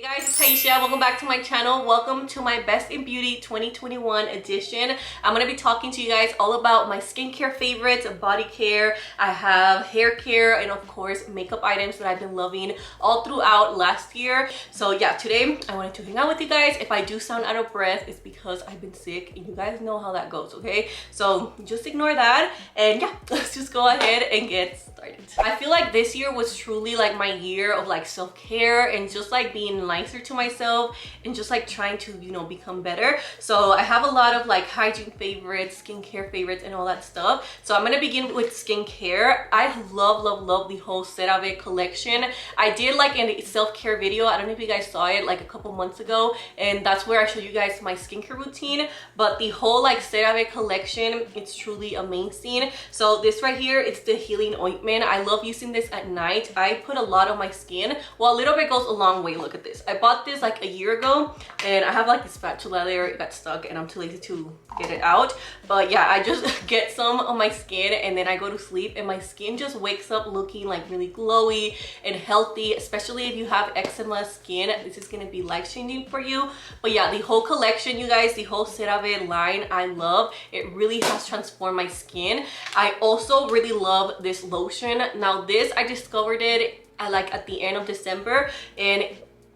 Guys, it's Taisha. Welcome back to my channel. Welcome to my Best in Beauty 2021 edition. I'm going to be talking to you guys all about my skincare favorites, body care. I have hair care and of course makeup items that I've been loving all throughout last year. So yeah, today I wanted to hang out with you guys. If I do sound out of breath, it's because I've been sick and you guys know how that goes, okay? So just ignore that and yeah, let's just go ahead and get started. I feel like this year was truly like my year of like self-care and just like being nicer to myself and just like trying to, you know, become better. So I have a lot of like hygiene favorites, skincare favorites and all that stuff. So I'm gonna begin with skincare. I love the whole CeraVe collection. I did like a self-care video. I don't know if you guys saw it like a couple months ago, and that's where I showed you guys my skincare routine. But the whole like CeraVe collection, it's truly amazing. So this right here, it's the healing ointment. I love using this at night. I put a lot on my skin. Well, a little bit goes a long way. Look at this. I bought this like a year ago and I have like the spatula there. It got stuck and I'm too lazy to get it out. But yeah, I just get some on my skin and then I go to sleep and my skin just wakes up looking like really glowy and healthy, especially if you have eczema skin. This is gonna be life-changing for you. But yeah, the whole collection, you guys, the whole CeraVe line, I love. It really has transformed my skin. I also really love this lotion. Now this, I discovered it at the end of December and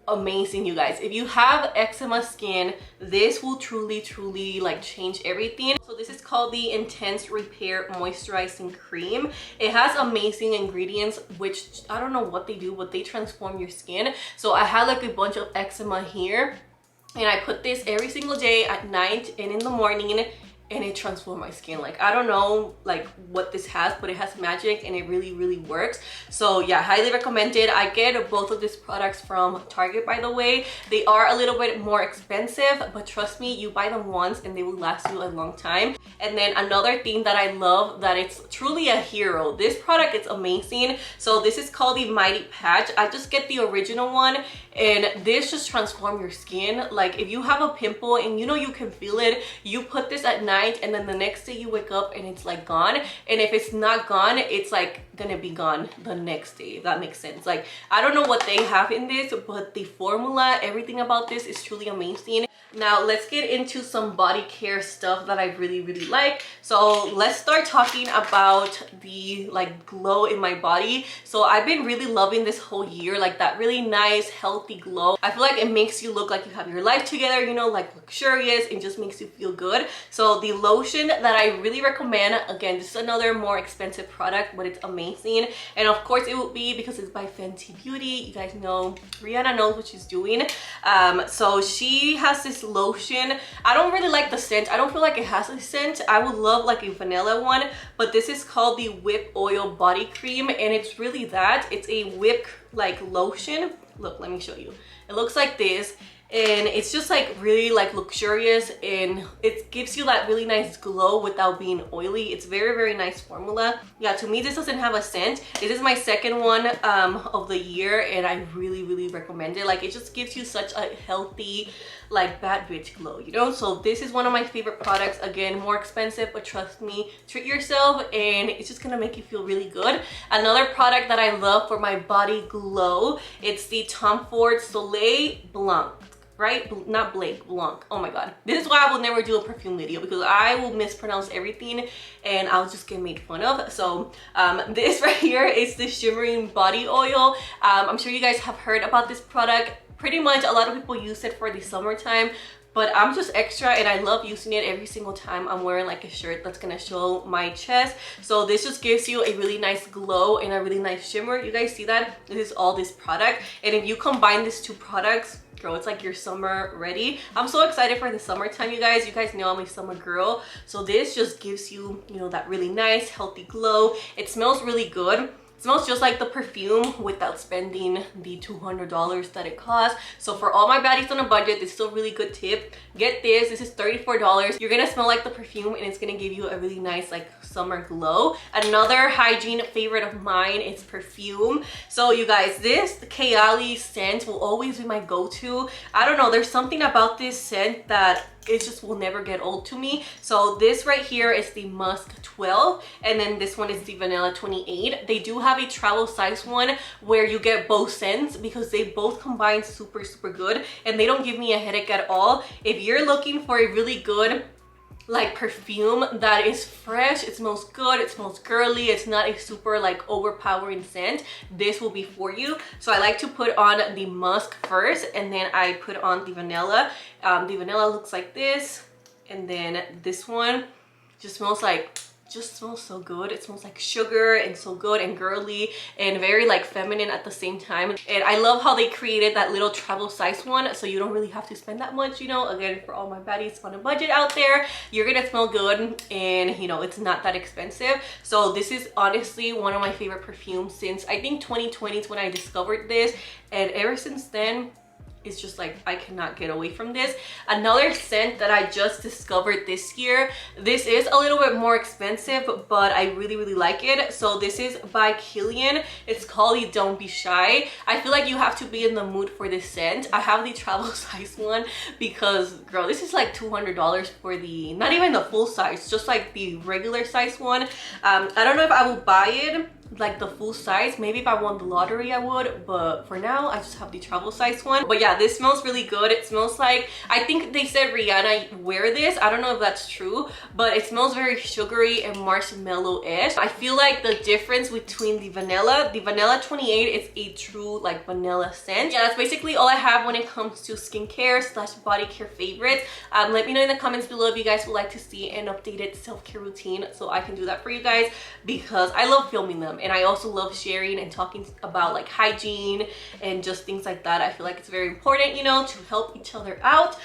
amazing, you guys. If you have eczema skin, this will truly like change everything. So this is called the Intense Repair Moisturizing Cream. It has amazing ingredients, which I don't know what they do, but they transform your skin. So I had like a bunch of eczema here and I put this every single day at night and in the morning, and it transformed my skin. Like, I don't know like what this has, but it has magic and it really works. So yeah, highly recommended. I get both of these products from Target, by the way. They are a little bit more expensive, but trust me, you buy them once and they will last you a long time. And then another thing that I love, that it's truly a hero. This product is amazing. So this is called the Mighty Patch. I just get the original one and this just transforms your skin. Like if you have a pimple and you know you can feel it, you put this at night and then the next day you wake up and it's like gone. And if it's not gone, it's like gonna be gone the next day, if that makes sense. Like, I don't know what they have in this, but the formula, everything about this is truly amazing. Now let's get into some body care stuff that I really like. So let's start talking about the like glow in my body. So I've been really loving this whole year, like that really nice healthy glow. I feel like it makes you look like you have your life together, you know, like luxurious, and just makes you feel good. So the lotion that I really recommend, again, this is another more expensive product, but it's amazing. And of course it will be because it's by Fenty Beauty. You guys know Rihanna knows what she's doing. So she has this lotion. I don't really like the scent. I don't feel like it has a scent. I would love like a vanilla one, but this is called the Whip Oil Body Cream, and it's really that. It's a whip like lotion. Look, let me show you. It looks like this, and it's just like really like luxurious, and it gives you that really nice glow without being oily. It's very nice formula. Yeah, to me this doesn't have a scent. This is my second one of the year and I really recommend it. Like, it just gives you such a healthy like bad bitch glow, you know. So this is one of my favorite products. Again, more expensive, but trust me, treat yourself and it's just gonna make you feel really good. Another product that I love for my body glow, it's the Tom Ford Soleil Blanc. Right? Not Blake, Blanc. Oh my god. This is why I will never do a perfume video, because I will mispronounce everything and I'll just get made fun of. So this right here is the shimmering body oil. I'm sure you guys have heard about this product. Pretty much a lot of people use it for the summertime, but I'm just extra and I love using it every single time I'm wearing like a shirt that's gonna show my chest. So this just gives you a really nice glow and a really nice shimmer. You guys see that? This is all this product, and if you combine these two products, girl, it's like your summer ready. I'm so excited for the summertime, you guys. You guys know I'm a summer girl. So this just gives you, you know, that really nice healthy glow. It smells really good. It smells just like the perfume without spending the $200 that it costs. So for all my baddies on a budget, this is a really good tip. Get this. This is $34. You're gonna smell like the perfume and it's gonna give you a really nice like summer glow. Another hygiene favorite of mine is perfume. So you guys, this Kayali scent will always be my go-to. I don't know, there's something about this scent that it just will never get old to me. So this right here is the Musk 12, and then this one is the Vanilla 28. They do have a travel size one where you get both scents because they both combine super good, and they don't give me a headache at all. If you're looking for a really good like perfume that is fresh, it smells good, it smells girly, it's not a super like overpowering scent, this will be for you. So I like to put on the musk first, and then I put on the vanilla. The vanilla looks like this, and then this one just smells so good. It smells like sugar and so good and girly and very like feminine at the same time. And I love how they created that little travel size one, so you don't really have to spend that much, you know. Again, for all my baddies on a budget out there, you're gonna smell good, and you know, it's not that expensive. So this is honestly one of my favorite perfumes since I think 2020 is when I discovered this, and ever since then it's just like I cannot get away from this. Another scent that I just discovered this year, this is a little bit more expensive, but I really like it. So this is by Kilian. It's called the Don't Be Shy. I feel like you have to be in the mood for this scent. I have the travel size one because girl, this is like $200 for the, not even the full size, just like the regular size one. I don't know if I will buy it like the full size. Maybe if I won the lottery I would, but for now I just have the travel size one. But yeah, this smells really good. It smells like, I think they said Rihanna wear this, I don't know if that's true, but it smells very sugary and marshmallow-ish. I feel like the difference between the vanilla 28 is a true like vanilla scent. Yeah, that's basically all I have when it comes to skincare slash body care favorites. Let me know in the comments below if you guys would like to see an updated self-care routine so I can do that for you guys, because I love filming them. And I also love sharing and talking about like hygiene and just things like that. I feel like it's very important, you know, to help each other out.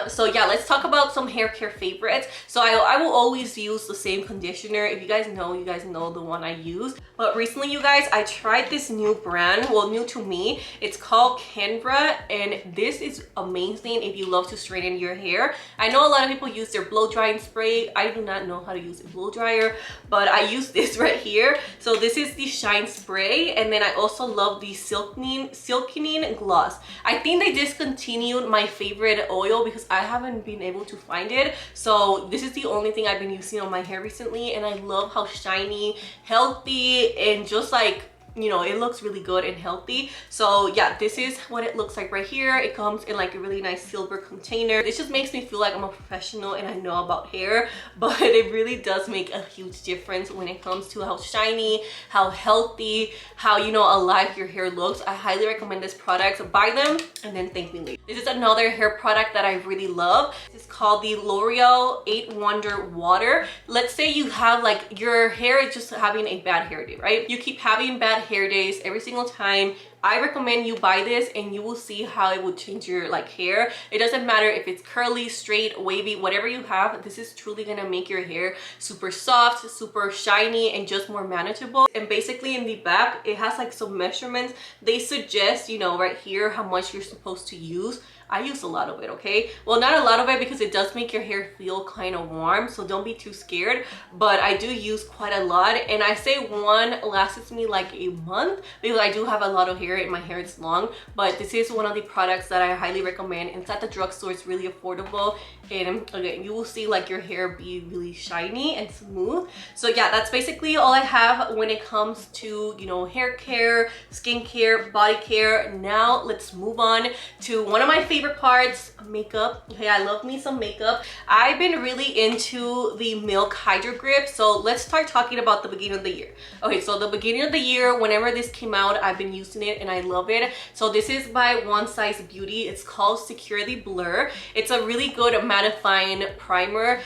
So yeah, let's talk about some hair care favorites. So I will always use the same conditioner. If you guys know the one I use. But recently, you guys, I tried this new brand, well, new to me. It's called Canva, and this is amazing if you love to straighten your hair. I know a lot of people use their blow drying spray. I do not know how to use a blow dryer, but I use this right here. So this is the Shine Spray, and then I also love the Silkening Gloss. I think they discontinued my favorite oil because I haven't been able to find it. So this is the only thing I've been using on my hair recently, and I love how shiny, healthy, and just like, you know, it looks really good and healthy. So yeah, this is what it looks like right here. It comes in like a really nice silver container. This just makes me feel like I'm a professional and I know about hair, but it really does make a huge difference when it comes to how shiny, how healthy, how, you know, alive your hair looks. I highly recommend this product. So buy them and then thank me later. This is another hair product that I really love. It's called the L'Oreal 8 Wonder Water. Let's say you have like, your hair is just having a bad hair day, right? You keep having bad hair days every single time. I recommend you buy this and you will see how it will change your like hair. It doesn't matter if it's curly, straight, wavy, whatever you have, this is truly gonna make your hair super soft, super shiny, and just more manageable. And basically in the back, it has like some measurements. They suggest, you know, right here how much you're supposed to use. I use a lot of it, okay? Well, not a lot of it because it does make your hair feel kind of warm, so don't be too scared, but I do use quite a lot. And I say one lasts me like a month because I do have a lot of hair and my hair is long, but this is one of the products that I highly recommend. It's at the drugstore. It's really affordable, and again, you will see like your hair be really shiny and smooth. So yeah, that's basically all I have when it comes to, you know, hair care, skincare, body care. Now let's move on to one of my favorite parts, makeup. Okay, I love me some makeup. I've been really into the Milk Hydro Grip. So let's start talking about the beginning of the year. Okay, so the beginning of the year, whenever this came out, I've been using it and I love it. So this is by One Size Beauty. It's called Secure the Blur. It's a really good mattifying primer.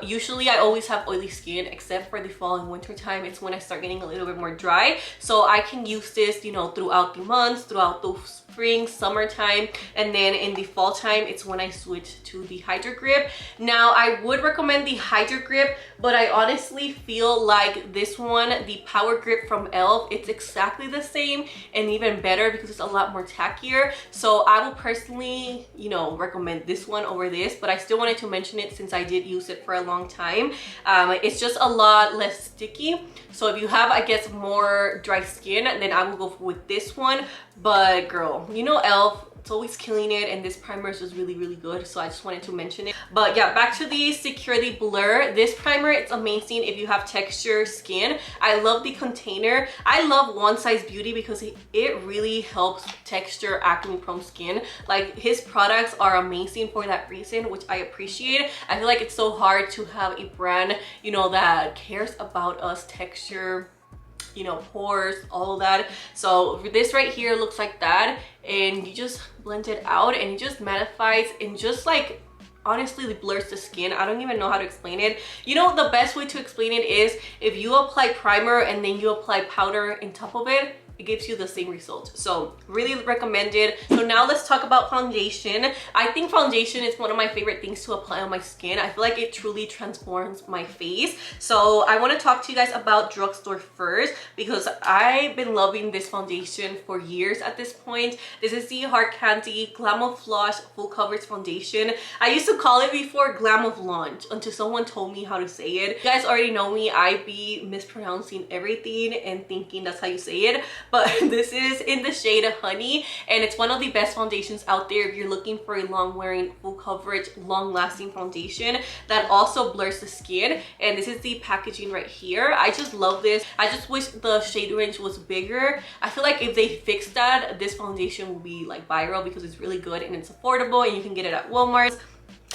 Usually I always have oily skin except for the fall and winter time. It's when I start getting a little bit more dry. So I can use this, you know, throughout the months, throughout the spring, summertime, and then in the fall time, it's when I switch to the Hydro Grip. Now, I would recommend the Hydro Grip, but I honestly feel like this one, the Power Grip from e.l.f., it's exactly the same and even better because it's a lot more tackier. So I will personally, you know, recommend this one over this, but I still wanted to mention it since I did use it for a long time. It's just a lot less sticky. So if you have, I guess, more dry skin, then I will go with this one. But girl, you know e.l.f., it's always killing it, and this primer is just really good, so I just wanted to mention it. But yeah, back to the Security Blur. This primer, it's amazing if you have texture skin. I love the container. I love One Size Beauty because it really helps texture acne prone skin. Like, his products are amazing for that reason, which I appreciate. I feel like it's so hard to have a brand, you know, that cares about us texture, you know, pores, all of that. So this right here looks like that, and you just blend it out and it just mattifies and just like honestly blurs the skin. I don't even know how to explain it. You know, the best way to explain it is if you apply primer and then you apply powder on top of it, it gives you the same result. So really recommended. So now let's talk about foundation. I think foundation is one of my favorite things to apply on my skin. I feel like it truly transforms my face. So I want to talk to you guys about Drugstore first because I've been loving this foundation for years at this point. This is the Hard Candy Glamouflage Full Coverage Foundation. I used to call it before Glamouflage until someone told me how to say it. You guys already know me. I be mispronouncing everything and thinking that's how you say it. But this is in the shade Honey, and it's one of the best foundations out there if you're looking for a long wearing, full coverage, long lasting foundation that also blurs the skin. And this is the packaging right here. I just love this. I just wish the shade range was bigger. I feel like if they fix that, this foundation will be like viral because it's really good and it's affordable and you can get it at Walmart.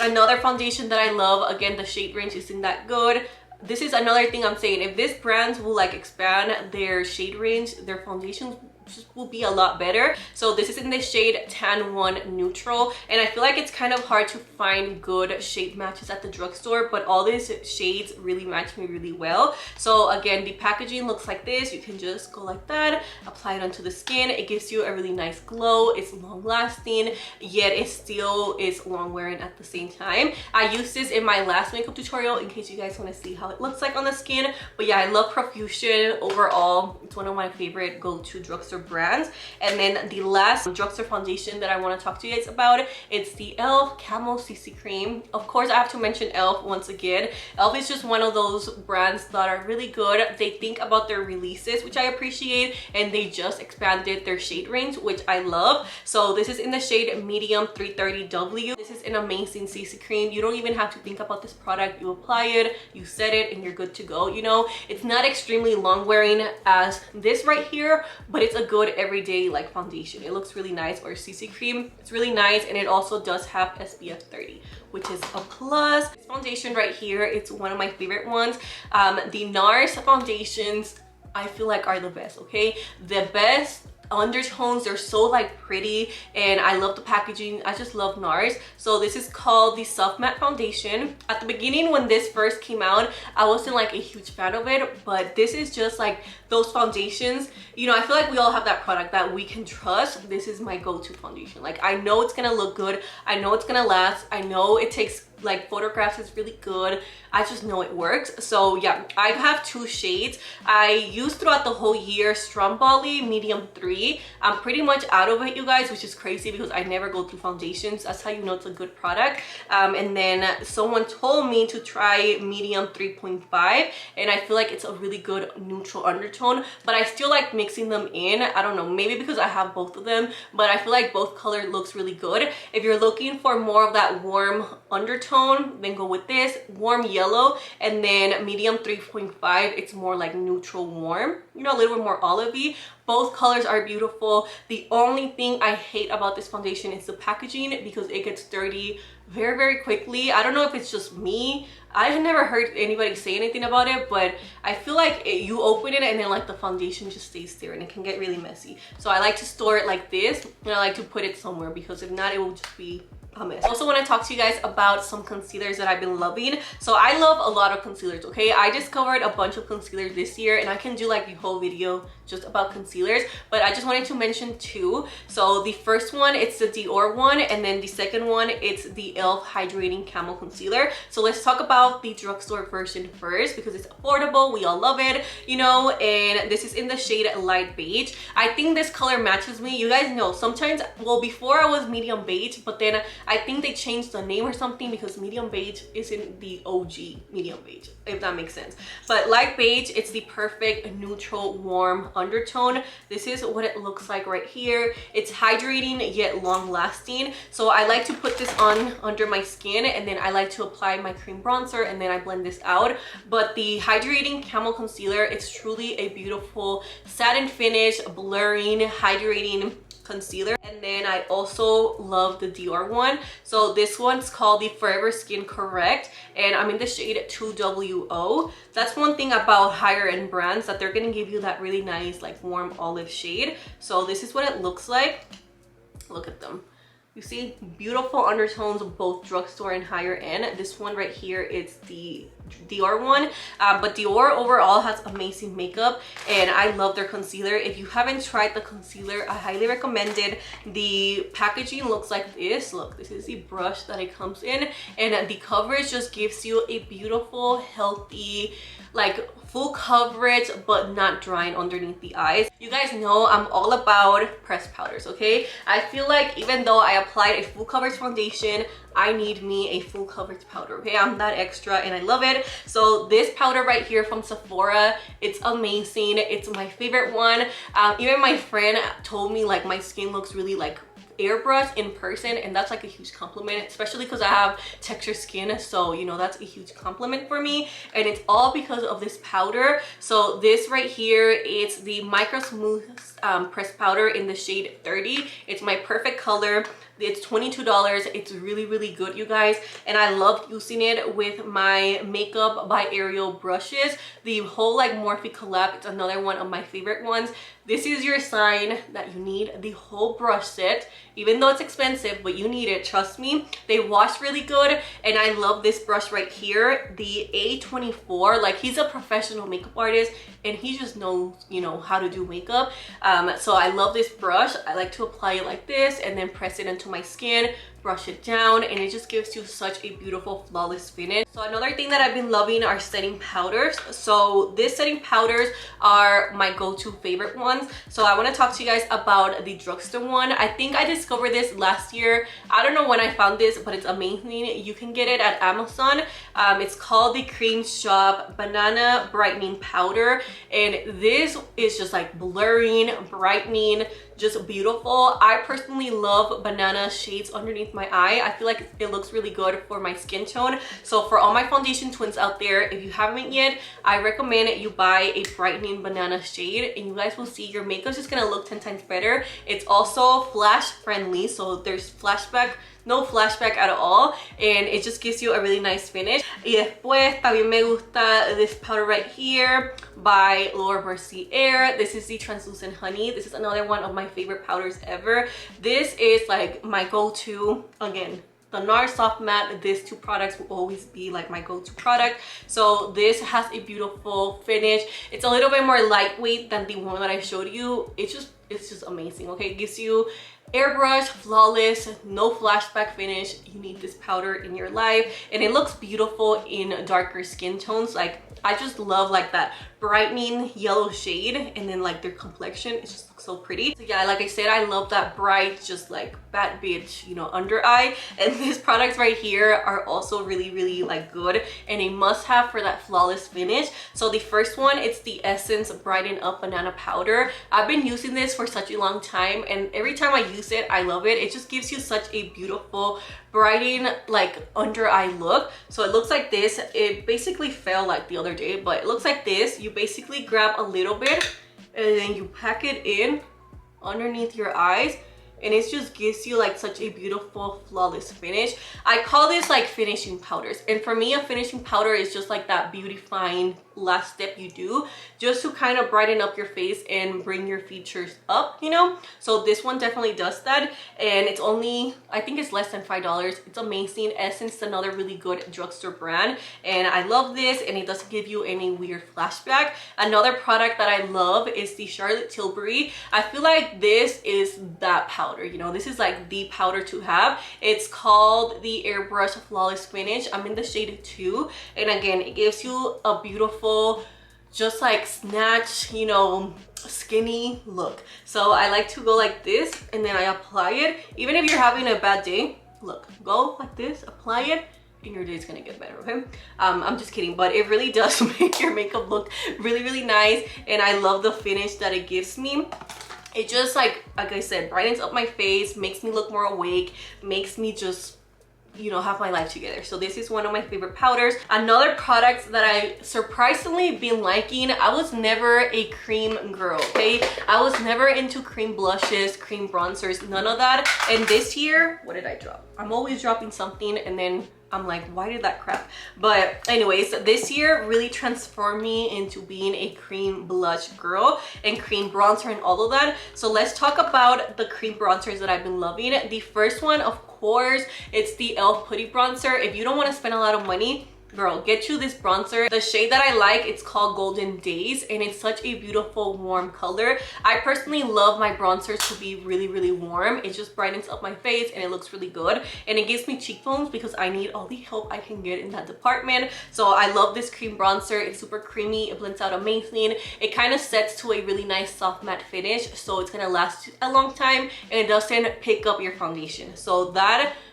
Another foundation that I love, again, the shade range isn't that good. This is another thing I'm saying. If this brand will like expand their shade range, their foundations just will be a lot better. So this is in the shade Tan 1 Neutral, and I feel like it's kind of hard to find good shade matches at the drugstore, but all these shades really match me really well. So again, the packaging looks like this. You can just go like that, apply it onto the skin. It gives you a really nice glow. It's long lasting, yet it still is long wearing at the same time. I used this in my last makeup tutorial in case you guys want to see how it looks like on the skin. But yeah, I love Profusion overall. It's one of my favorite go-to drugstore brands. And then the last drugstore foundation that I want to talk to you guys about, it's the e.l.f. Camo CC Cream. Of course, I have to mention e.l.f. once again. e.l.f. is just one of those brands that are really good. They think about their releases, which I appreciate, and they just expanded their shade range, which I love. So this is in the shade Medium 330W. This is an amazing CC cream. You don't even have to think about this product. You apply it, you set it, and you're good to go. You know, it's not extremely long wearing as this right here, but it's a good everyday like foundation. It looks really nice, or CC cream. It's really nice, and it also does have SPF 30, which is a plus. This foundation right here, it's one of my favorite ones. The NARS foundations, I feel like are the best, okay? The best undertones. They're so like pretty, and I love the packaging. I just love NARS. So this is called the Soft Matte Foundation. At the beginning when this first came out, I wasn't like a huge fan of it, but this is just like those foundations, you know, I feel like we all have that product that we can trust. This is my go-to foundation. Like, I know it's gonna look good, I know it's gonna last, I know it takes like photographs, is really good. I just know it works. So yeah, I have two shades I used throughout the whole year. Stromboli Medium 3. I'm pretty much out of it, you guys, which is crazy because I never go through foundations. That's how you know it's a good product. And then someone told me to try Medium 3.5, and I feel like it's a really good neutral undertone, but I still like mixing them in. I don't know, maybe because I have both of them, but I feel like both color looks really good. If you're looking for more of that warm undertone, then go with this warm yellow, and then Medium 3.5, it's more like neutral warm, you know, a little bit more olivey. Both colors are beautiful. The only thing I hate about this foundation is the packaging, because it gets dirty very quickly. I don't know if it's just me. I've never heard anybody say anything about it, but I feel like you open it and then like the foundation just stays there, and it can get really messy. So I like to store it like this, and I like to put it somewhere, because if not, it will just be a mess. I also want to talk to you guys about some concealers that I've been loving. So I love a lot of concealers, okay? I discovered a bunch of concealers this year, and I can do like a whole video just about concealers, but I just wanted to mention two. So the first one, it's the Dior one, and then the second one, it's the e.l.f. Hydrating Camo Concealer. So let's talk about the drugstore version first, because it's affordable, we all love it, you know, and this is in the shade Light Beige. I think this color matches me. You guys know, sometimes, well, before I was medium beige, but then I think they changed the name or something because medium beige isn't the OG medium beige, if that makes sense. But light beige, it's the perfect neutral warm undertone. This is what it looks like right here. It's hydrating yet long lasting. So I like to put this on under my skin, and then I like to apply my cream bronzer, and then I blend this out. But the hydrating camel concealer, it's truly a beautiful satin finish, blurring, hydrating concealer. And then I also love the Dior one. So this one's called the Forever Skin Correct, and I'm in the shade 2WO. That's one thing about higher end brands, that they're gonna give you that really nice like warm olive shade. So this is what it looks like. Look at them. You see beautiful undertones of both drugstore and higher end. This one right here is the Dior one, but Dior overall has amazing makeup, and I love their concealer. If you haven't tried the concealer, I highly recommend it. The packaging looks like this. Look, this is the brush that it comes in, and the coverage just gives you a beautiful, healthy, like full coverage, but not drying underneath the eyes. You guys know I'm all about pressed powders, okay? I feel like even though I applied a full coverage foundation, I need me a full coverage powder, okay? I'm that extra and I love it. So this powder right here from Sephora, it's amazing. It's my favorite one. Even my friend told me like my skin looks really like airbrush in person, and that's like a huge compliment, especially because I have texture skin, so you know that's a huge compliment for me. And it's all because of this powder. So this right here, it's the Micro Smooth pressed powder in the shade 30. It's my perfect color. It's $22. It's really, really good, you guys, and I love using it with my Makeup by Ariel brushes. The whole like Morphe collab, it's another one of my favorite ones. This is your sign that you need the whole brush set, even though it's expensive, but you need it, trust me. They wash really good, and I love this brush right here, the A24. Like, he's a professional makeup artist and he just knows, you know, how to do makeup. So I love this brush. I like to apply it like this and then press it into my skin, brush it down, and it just gives you such a beautiful flawless finish. So another thing that I've been loving are setting powders. So these setting powders are my go-to favorite ones. So I want to talk to you guys about the drugstore one. I think I discovered this last year. I don't know when I found this, but it's amazing. You can get it at Amazon. It's called the Cream Shop Banana Brightening Powder, and this is just like blurring, brightening, just beautiful. I personally love banana shades underneath my eye. I feel like it looks really good for my skin tone. So for all my foundation twins out there, if you haven't yet, I recommend you buy a brightening banana shade, and you guys will see your makeup's just gonna look 10 times better. It's also flash friendly, so there's no flashback at all, and it just gives you a really nice finish. Y después también me gusta this powder right here by Laura Mercier. This is the Translucent Honey. This is another one of my favorite powders ever. This is like my go-to. Again, the NARS Soft Matte, these two products will always be like my go-to product. So this has a beautiful finish. It's a little bit more lightweight than the one that I showed you. It's just amazing, okay? It gives you airbrush, flawless, no flashback finish. You need this powder in your life, and it looks beautiful in darker skin tones. Like, I just love like that brightening yellow shade, and then like their complexion, it just looks so pretty. So yeah, like I said, I love that bright, just like bad bitch, you know, under eye. And these products right here are also really, really like good and a must have for that flawless finish. So the first one, it's the Essence Brighten Up Banana Powder. I've been using this for such a long time, and every time I use it, I love it. It just gives you such a beautiful brightening like under eye look. So it looks like this. It basically fell like the other day, but it looks like this. You basically grab a little bit and then you pack it in underneath your eyes, and it just gives you like such a beautiful flawless finish. I call this like finishing powders, and for me a finishing powder is just like that beautifying last step you do just to kind of brighten up your face and bring your features up, you know. So this one definitely does that, and it's only, I think it's less than $5. It's amazing. Essence is another really good drugstore brand, and I love this, and it doesn't give you any weird flashback. Another product that I love is the Charlotte Tilbury. I feel like this is that powder, you know, this is like the powder to have. It's called the Airbrush Flawless Finish. I'm in the shade 2, and again, it gives you a beautiful, just like snatch, you know, skinny look. So I like to go like this, and then I apply it. Even if you're having a bad day, look, go like this, apply it, and your day's gonna get better, okay? I'm just kidding, but it really does make your makeup look really, really nice, and I love the finish that it gives me. It just like I said, brightens up my face, makes me look more awake, makes me just, you know, have my life together. So this is one of my favorite powders. Another product that I surprisingly been liking, I was never a cream girl, okay? I was never into cream blushes, cream bronzers, none of that. And this year, what did I drop? I'm always dropping something and then I'm like, why did that crap? But anyways, this year really transformed me into being a cream blush girl and cream bronzer and all of that. So let's talk about the cream bronzers that I've been loving. The first one, of course, it's the e.l.f. Putty Bronzer. If you don't want to spend a lot of money, girl, get you this bronzer. The shade that I like, it's called Golden Days, and it's such a beautiful warm color. I personally love my bronzers to be really, really warm. It just brightens up my face and it looks really good, and it gives me cheekbones because I need all the help I can get in that department. So I love this cream bronzer. It's super creamy, it blends out amazing. It kind of sets to a really nice soft matte finish, so it's gonna last a long time and it doesn't pick up your foundation. So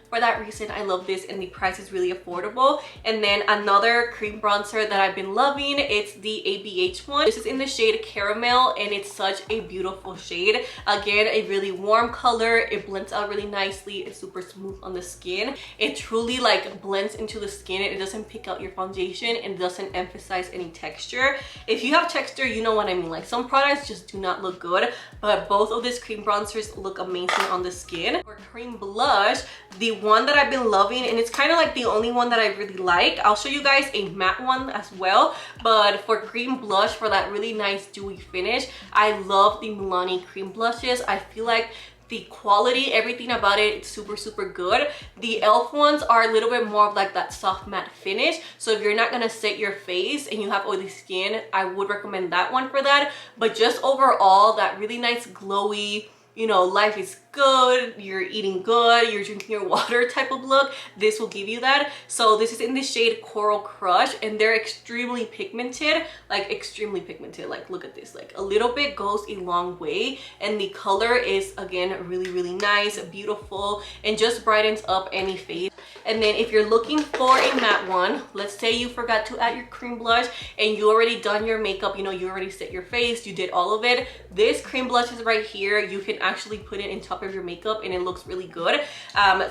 for that reason, I love this, and the price is really affordable. And then another cream bronzer that I've been loving, it's the ABH one. This is in the shade Caramel, and it's such a beautiful shade. Again, a really warm color. It blends out really nicely. It's super smooth on the skin. It truly like blends into the skin. It doesn't pick out your foundation and doesn't emphasize any texture. If you have texture, you know what I mean. Like some products just do not look good, but both of these cream bronzers look amazing on the skin. For cream blush, the one that I've been loving, and it's kind of like the only one that I really like. I'll show you guys a matte one as well, but for cream blush, for that really nice dewy finish, I love the Milani cream blushes. I feel like the quality, everything about it, it's super, super good. The e.l.f. ones are a little bit more of like that soft matte finish. So if you're not gonna set your face and you have oily skin, I would recommend that one for that. But just overall, that really nice glowy, you know, life is good, you're eating good, you're drinking your water type of look, this will give you that. So this is in the shade Coral Crush, and they're extremely pigmented, like extremely pigmented. Like look at this, like a little bit goes a long way, and the color is again really, really nice, beautiful, and just brightens up any face. And then if you're looking for a matte one, let's say you forgot to add your cream blush and you already done your makeup, you know, you already set your face, you did all of it, this cream blush is right here. You can actually put it in top of your makeup and it looks really good.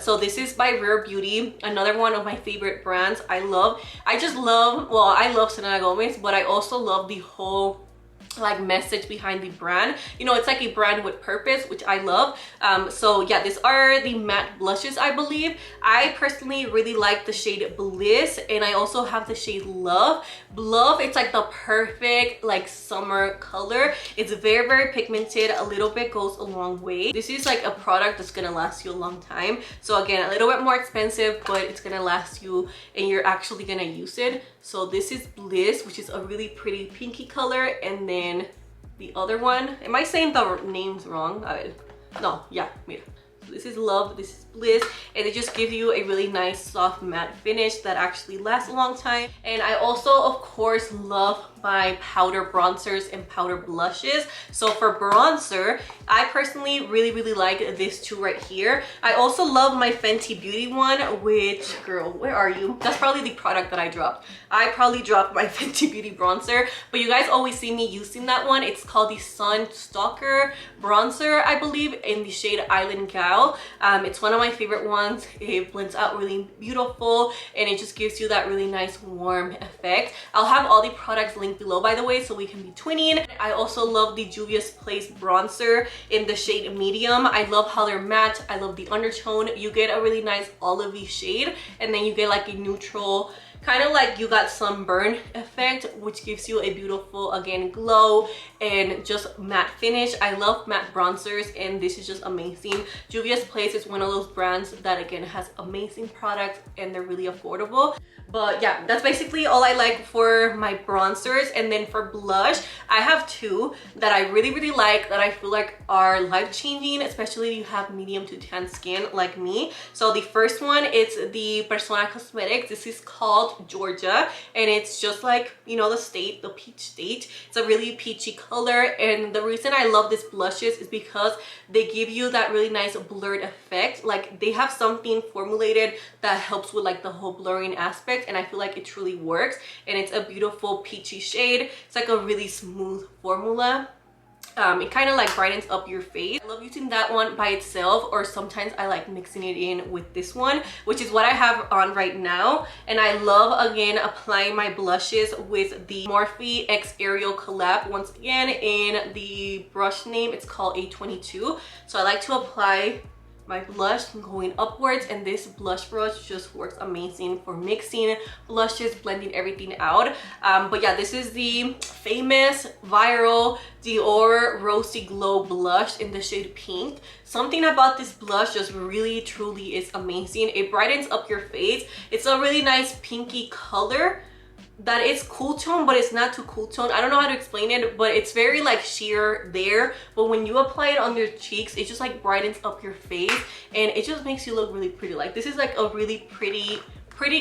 So this is by Rare Beauty, another one of my favorite brands. I love Selena Gomez, but I also love the whole like message behind the brand. You know, it's like a brand with purpose, which I love. So yeah, these are the matte blushes, I believe. I personally really like the shade Bliss, and I also have the shade Love. It's like the perfect like summer color. It's very, very pigmented, a little bit goes a long way. This is like a product that's gonna last you a long time. So again, a little bit more expensive, but it's gonna last you and you're actually gonna use it. So this is Bliss, which is a really pretty pinky color, and then the other one, am I saying the names wrong? No, yeah, mira. So this is Love, this is Bliss, and it just gives you a really nice soft matte finish that actually lasts a long time. And I also, of course, love my powder bronzers and powder blushes. So for bronzer, I personally really, really like this two right here. I also love my Fenty Beauty one, which, girl, where are you? That's probably the product that I dropped. I probably dropped my Fenty Beauty bronzer, but you guys always see me using that one. It's called the Sun Stalker bronzer, I believe, in the shade Island Gal. It's one of my favorite ones. It blends out really beautiful, and it just gives you that really nice warm effect. I'll have all the products linked below, by the way, so we can be twinning. I also love the Juvia's Place bronzer in the shade Medium. I love how they're matte. I love the undertone. You get a really nice olivey shade, and then you get like a neutral, kind of like you got sunburn effect, which gives you a beautiful, again, glow and just matte finish. I love matte bronzers, and this is just amazing. Juvia's Place is one of those brands that, again, has amazing products and they're really affordable. But yeah, that's basically all I like for my bronzers. And then for blush, I have two that I really, really like, that I feel like are life-changing, especially if you have medium to tan skin like me. So the first one is the Persona Cosmetics. This is called called Georgia, and it's just like, you know, the state, the peach state. It's a really peachy color, and the reason I love these blushes is because they give you that really nice blurred effect. Like, they have something formulated that helps with like the whole blurring aspect, and I feel like it truly works. And it's a beautiful peachy shade. It's like a really smooth formula. It kind of like brightens up your face. I love using that one by itself, or sometimes I like mixing it in with this one, which is what I have on right now. And I love, again, applying my blushes with the Morphe X Aerial collab. Once again, in the brush name, it's called A22. So I like to apply my blush going upwards, and this blush brush just works amazing for mixing blushes, blending everything out. But yeah, this is the famous viral Dior Rosy Glow blush in the shade Pink. Something about this blush just really truly is amazing. It brightens up your face. It's a really nice pinky color that is cool tone, but it's not too cool tone. I don't know how to explain it, but it's very like sheer there, but when you apply it on your cheeks, it just like brightens up your face, and it just makes you look really pretty. Like, this is like a really pretty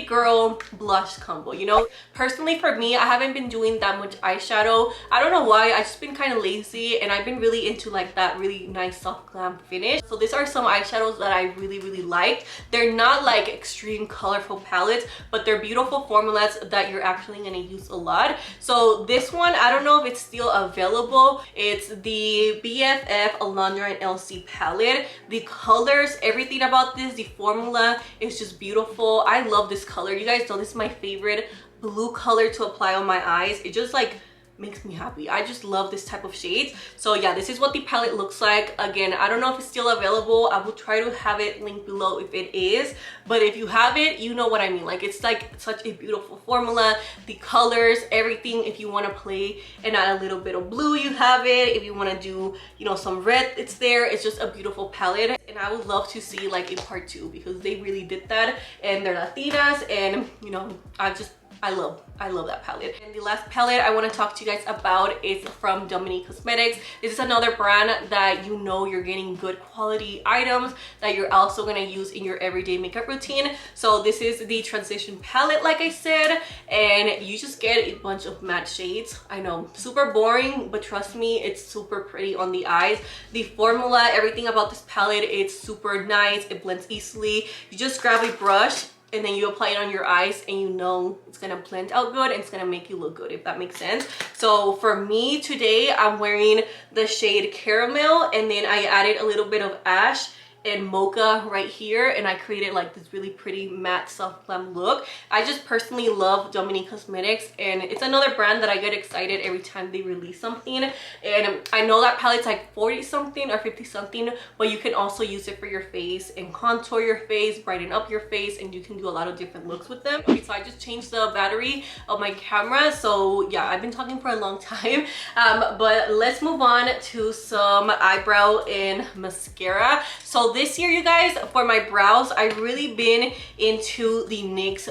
girl blush combo, you know. Personally, for me, I haven't been doing that much eyeshadow. I don't know why. I've just been kind of lazy, and I've been really into like that really nice soft glam finish. So these are some eyeshadows that I really liked. They're not like extreme colorful palettes, but they're beautiful formulas that you're actually gonna use a lot. So this one, I don't know if it's still available. It's the BFF Alondra and LC palette. The colors, everything about this, the formula is just beautiful. I love this color. You guys know this is my favorite blue color to apply on my eyes. It just like makes me happy. I just love this type of shades. So yeah, this is what the palette looks like. Again, I don't know if it's still available. I will try to have it linked below if it is, but if you have it, you know what I mean. Like, it's like such a beautiful formula. The colors, everything. If you want to play and add a little bit of blue, you have it. If you want to do, you know, some red, it's there. It's just a beautiful palette, and I would love to see like a part 2, because they really did that, and they're Latinas, and you know, I love that palette. And the last palette I want to talk to you guys about is from Dominique Cosmetics. This is another brand that you know you're getting good quality items that you're also going to use in your everyday makeup routine. So this is the Transition palette, like I said, and you just get a bunch of matte shades. I know, super boring, but trust me, it's super pretty on the eyes. The formula, everything about this palette, it's super nice. It blends easily. You just grab a brush, and then you apply it on your eyes, and you know it's gonna blend out good, and it's gonna make you look good, if that makes sense. So for me today, I'm wearing the shade Caramel, and then I added a little bit of ash and mocha right here, and I created like this really pretty matte soft glam look. I just personally love Dominique Cosmetics, and it's another brand that I get excited every time they release something. And I know that palette's like 40 something or 50 something, but you can also use it for your face and contour your face, brighten up your face, and you can do a lot of different looks with them. Okay, so I just changed the battery of my camera, so yeah, I've been talking for a long time, but let's move on to some eyebrow and mascara. So this year, you guys, for my brows, I've really been into the NYX,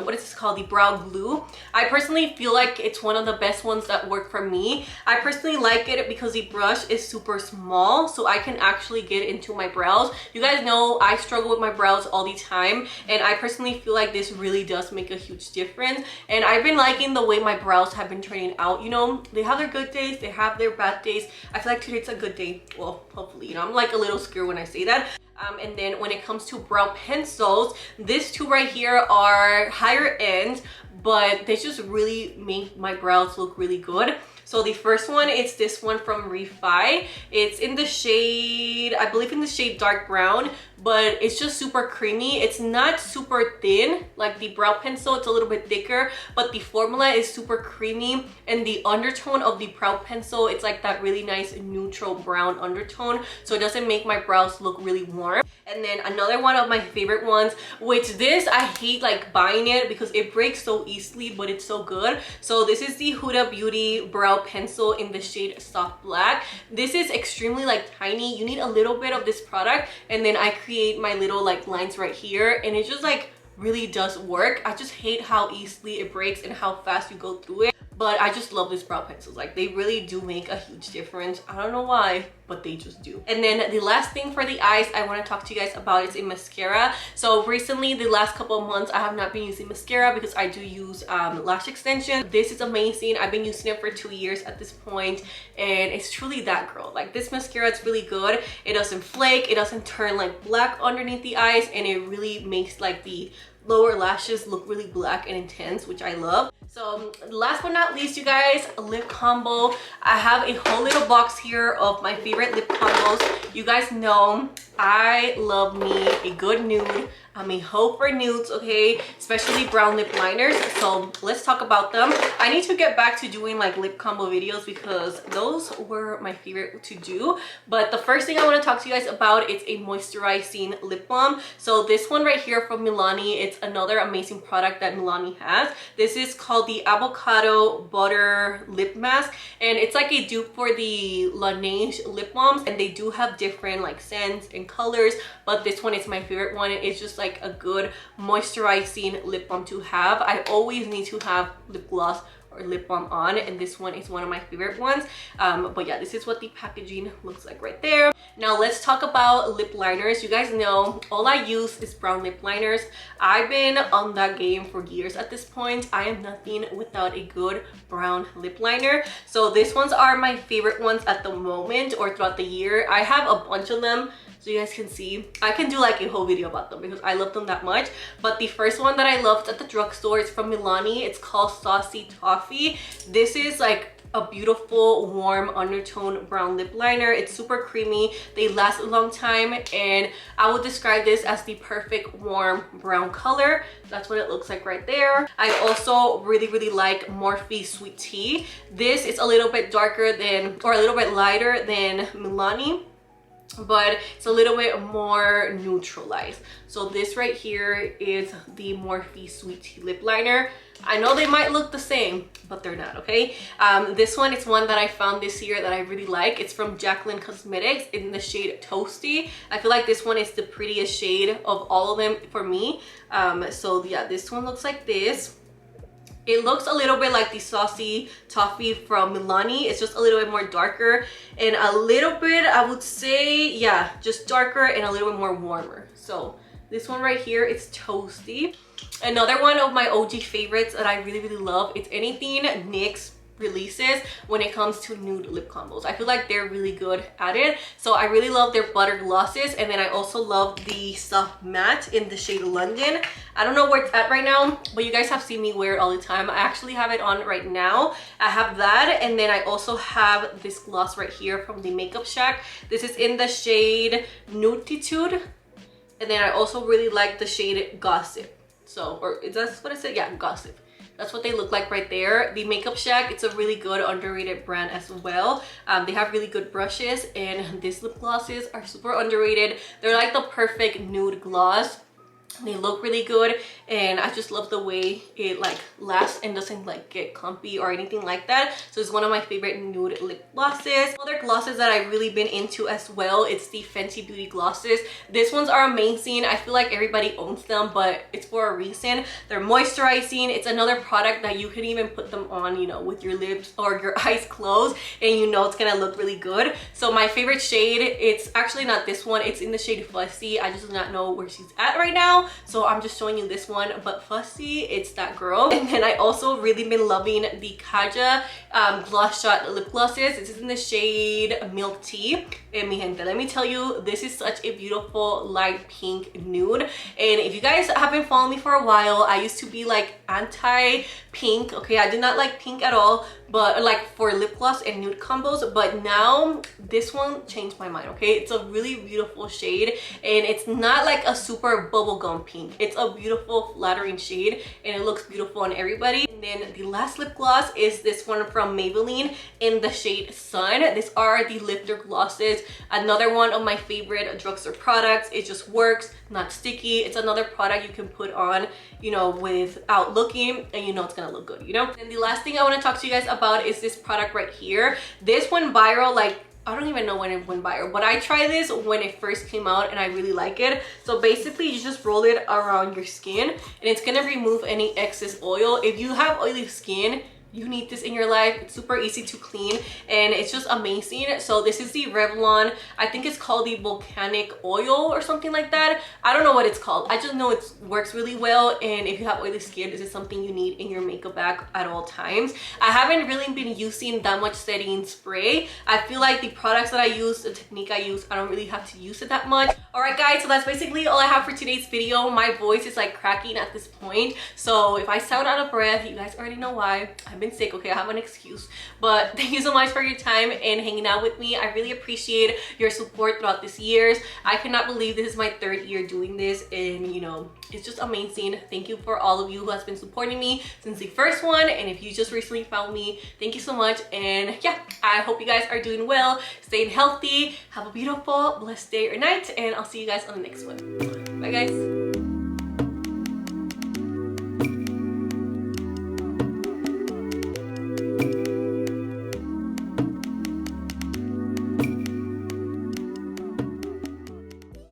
what is this called? The brow glue. I personally feel like it's one of the best ones that work for me. I personally like it because the brush is super small, so I can actually get into my brows. You guys know I struggle with my brows all the time, and I personally feel like this really does make a huge difference. And I've been liking the way my brows have been turning out. You know, they have their good days, they have their bad days. I feel like today's a good day. Well, hopefully, you know, I'm like a little scared when I say that. And then when it comes to brow pencils, these two right here are higher end, but they just really make my brows look really good. So the first one is this one from Refi. It's in the shade, I believe in the shade dark brown, but it's just super creamy. It's not super thin like the brow pencil, it's a little bit thicker, but the formula is super creamy, and the undertone of the brow pencil, it's like that really nice neutral brown undertone, so it doesn't make my brows look really warm. And then another one of my favorite ones, which this I hate like buying it because it breaks so easily, but it's so good. So this is the Huda Beauty brow pencil in the shade soft black. This is extremely like tiny. You need a little bit of this product, and then I create my little like lines right here, and it just like really does work. I just hate how easily it breaks and how fast you go through it. but I just love these brow pencils. Like, they really do make a huge difference. I don't know why, but they just do. And then the last thing for the eyes I want to talk to you guys about is a mascara. So recently, the last couple of months, I have not been using mascara because I do use lash extension. This is amazing. I've been using it for 2 years at this point, and it's truly that girl. Like, this mascara is really good. It doesn't flake, it doesn't turn like black underneath the eyes, and it really makes like the lower lashes look really black and intense, which I love. So last but not least, you guys, a lip combo. I have a whole little box here of my favorite lip combos. You guys know I love me a good nude. I'm a hoe for nudes, okay, especially brown lip liners. So let's talk about them. I need to get back to doing like lip combo videos because those were my favorite to do. But the first thing I want to talk to you guys about is a moisturizing lip balm. So this one right here from Milani, it's another amazing product that Milani has. This is called the avocado butter lip mask, and it's like a dupe for the Laneige lip balms, and they do have different like scents and colors, but this one is my favorite one. It's just like a good moisturizing lip balm to have. I always need to have lip gloss or lip balm on, and this one is one of my favorite ones. But yeah, this is what the packaging looks like right there. Now let's talk about lip liners. You guys know all I use is brown lip liners. I've been on that game for years at this point. I am nothing without a good brown lip liner. So these ones are my favorite ones at the moment or throughout the year. I have a bunch of them, so you guys can see. I can do like a whole video about them because I love them that much. But the first one that I loved at the drugstore is from Milani. It's called Saucy Toffee. This is like a beautiful warm undertone brown lip liner. It's super creamy, they last a long time, and I would describe this as the perfect warm brown color. That's what it looks like right there. I also really like Morphe Sweet Tea. This is a little bit darker than, or a little bit lighter than Milani, but it's a little bit more neutralized. So this right here is the Morphe Sweet Tea lip liner. I know they might look the same, but they're not, okay? This one is one that I found this year that I really like. It's from Jaclyn Cosmetics in the shade Toasty. I feel like this one is the prettiest shade of all of them for me. So yeah, this one looks like this. It looks a little bit like the Saucy Toffee from Milani. It's just a little bit more darker and a little bit, I would say, yeah, just darker and a little bit more warmer. So this one right here is Toasty. Another one of my OG favorites that I really love, it's anything NYX releases when it comes to nude lip combos. I feel like they're really good at it. So I really love their butter glosses, and then I also love the soft matte in the shade London. I don't know where it's at right now, but you guys have seen me wear it all the time. I actually have it on right now. I have that, and then I also have this gloss right here from the Makeup Shack. This is in the shade Nuditude, and then I also really like the shade Gossip. So, or is that what I said? Yeah, Gossip. That's what they look like right there. The Makeup Shack, it's a really good underrated brand as well. They have really good brushes, and these lip glosses are super underrated. They're like the perfect nude gloss. They look really good, and I just love the way it like lasts and doesn't like get clumpy or anything like that. So it's one of my favorite nude lip glosses. Other glosses that I've really been into as well, it's the Fenty Beauty glosses. These ones are amazing. I feel like everybody owns them, but it's for a reason. They're moisturizing. It's another product that you can even put them on, you know, with your lips or your eyes closed, and you know it's gonna look really good. So my favorite shade, it's actually not this one, it's in the shade Fussy. I just do not know where she's at right now, so I'm just showing you this one, but Fussy, it's that girl. And then I also really been loving the Kaja Gloss Shot lip glosses. This is in the shade Milk Tea. And mi gente, let me tell you, this is such a beautiful light pink nude. And if you guys have been following me for a while, I used to be like anti-pink, okay? I did not like pink at all, but like for lip gloss and nude combos, but now this one changed my mind, okay? It's a really beautiful shade, and it's not like a super bubblegum pink. It's a beautiful flattering shade, and it looks beautiful on everybody. And then the last lip gloss is this one from Maybelline in the shade Sun. These are the lifter glosses. Another one of my favorite drugstore products. It just works, not sticky. It's another product you can put on, you know, without looking, and you know it's gonna look good, you know? And the last thing I want to talk to you guys about is this product right here. This went viral, like, I don't even know when it went viral, but I tried this when it first came out and I really like it. So basically you just roll it around your skin, and it's gonna remove any excess oil. If you have oily skin, you need this in your life. It's super easy to clean and it's just amazing. So this is the Revlon, I think it's called the volcanic oil or something like that. I don't know what it's called. I just know it works really well, and if you have oily skin, this is something you need in your makeup bag at all times. I haven't really been using that much setting spray. I feel like the products that I use, the technique I use, I don't really have to use it that much. All right guys, so that's basically all I have for today's video. My voice is like cracking at this point, so if I sound out of breath, you guys already know why. I've been sick, okay? I have an excuse. But thank you so much for your time and hanging out with me. I really appreciate your support throughout these years. I cannot believe this is my 3rd year doing this, and you know, it's just amazing. Thank you for all of you who has been supporting me since the first one, and if you just recently found me, thank you so much. And yeah, I hope you guys are doing well, staying healthy, have a beautiful blessed day or night, and I'll see you guys on the next one. Bye guys.